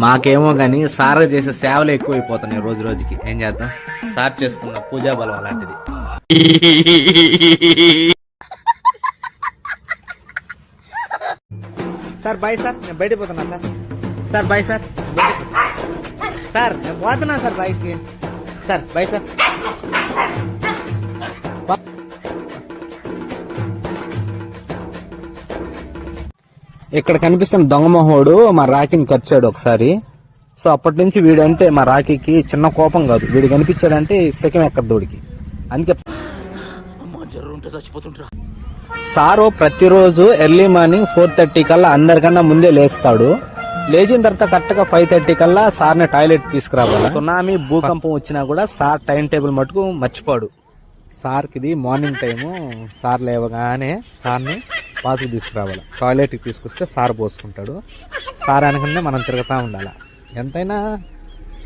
మాకేమో కానీ సార్ చేసే సేవలు ఎక్కువైపోతున్నాయి రోజు రోజుకి. ఏం చేద్దాం, సార్ చేసుకున్న పూజా బలం అలాంటిది. సార్ బాయ్ సార్, నేను బయటకు పోతున్నా sir. Sir bye sir. Sir నేను పోతున్నా సార్ బయటికి. Sir bye sir. ఇక్కడ కనిపిస్తున్న దొంగమోహోడు మా రాఖీని ఖర్చాడు ఒకసారి. సో అప్పటి నుంచి వీడు అంటే మా రాఖీకి చిన్న కోపం కాదు, వీడు కనిపించాడంటే సెకండ్ ఎక్కద్దోడికి. అందుకే సారు ప్రతిరోజు ఎర్లీ మార్నింగ్ 4:30 కల్లా అందరికన్నా ముందే లేస్తాడు. లేచిన తర్వాత కరెక్ట్ గా 5:30 కల్లా సార్ని టాయిలెట్ తీసుకురావాలి. సునామీ భూకంపం వచ్చినా కూడా సార్ టైం టేబుల్ మటుకు మర్చిపోడు. సార్కి ఇది మార్నింగ్ టైము. సార్ లేవగానే సార్ని బాత్కి తీసుకురావాలి, టాయిలెట్కి తీసుకొస్తే సార్ పోసుకుంటాడు. సార్ అనగానే మనం తిరుగుతూ ఉండాలి. ఎంతైనా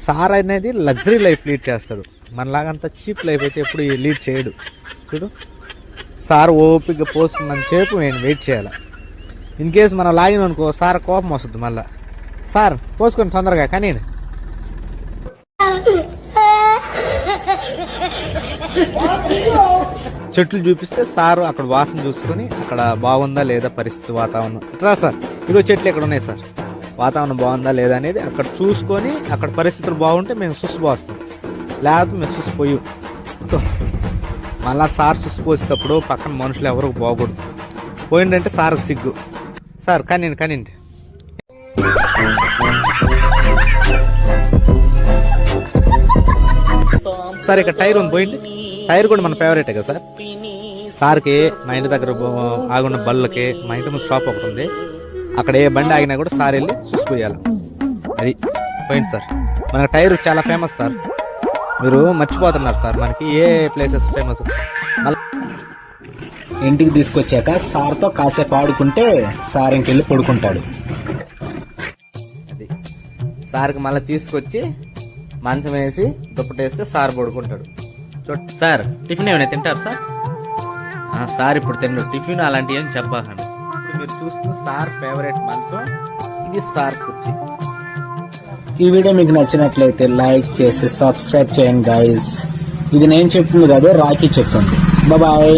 సార్ అనేది లగ్జరీ లైఫ్ లీడ్ చేస్తాడు. మనలాగంత చీప్ లైఫ్ అయితే ఎప్పుడు లీడ్ చేయడు. చూడు, సార్ ఓపిక పోసుకున్నంత సేపు నేను వెయిట్ చేయాలి. ఇన్ కేసు మనం లాగిన అనుకో సార్ కోపం వస్తుంది. మళ్ళా సార్ పోసుకొని తొందరగా కానీ చెట్లు చూపిస్తే సారు అక్కడ వాసన చూసుకొని అక్కడ బాగుందా లేదా పరిస్థితి, వాతావరణం ఇట్లా సార్ ఇదిగో చెట్లు ఎక్కడ ఉన్నాయి సార్, వాతావరణం బాగుందా లేదా అనేది అక్కడ చూసుకొని అక్కడ పరిస్థితులు బాగుంటే మేము సుస్సుపోస్తాం, లేకపోతే మేము సుస్సుపోయి. మళ్ళా సార్ సుస్సుపోసేటప్పుడు పక్కన మనుషులు ఎవరు బాగూడదు. పోయిందంటే సార్కి సిగ్గు. సార్ కానీ సార్ ఇక్కడ టైర్ ఉంది పోయింది. టైర్ కూడా మన ఫేవరెటే కదా సార్. సార్కి మా ఇంటి దగ్గర ఆగున్న బళ్ళకి మా ఇంటి ముందు షాప్ ఒకటి ఉంది, అక్కడ ఏ బండి ఆగినా కూడా సార్ వెళ్ళి చూసిపోయాలి. అది పోయింది సార్. మనకి టైర్ చాలా ఫేమస్ సార్, మీరు మర్చిపోతున్నారు సార్. మనకి ఏ ప్లేసెస్ ఫేమస్. ఇంటికి తీసుకొచ్చాక సార్తో కాసేపు ఆడుకుంటే సార్ ఇంకెళ్ళి పడుకుంటాడు. అది సార్కి మళ్ళీ తీసుకొచ్చి మంచం వేసి దుప్పటేస్తే సార్ పడుకుంటాడు. సార్ టిఫిన్ ఏమైనా తింటారు సార్? సార్ ఇప్పుడు తిండు టిఫిన్ అలాంటివి ఏం చెప్పాను. ఇప్పుడు మీరు చూస్తున్న సార్ ఫేవరెట్ మంచం ఇది, సార్ కుర్చీ. ఈ వీడియో మీకు నచ్చినట్లయితే లైక్ చేసి సబ్స్క్రైబ్ చేయండి గైస్. ఇది నేను చెప్తుంది కాదు, రాఖీ చెప్తుంది. బాయ్.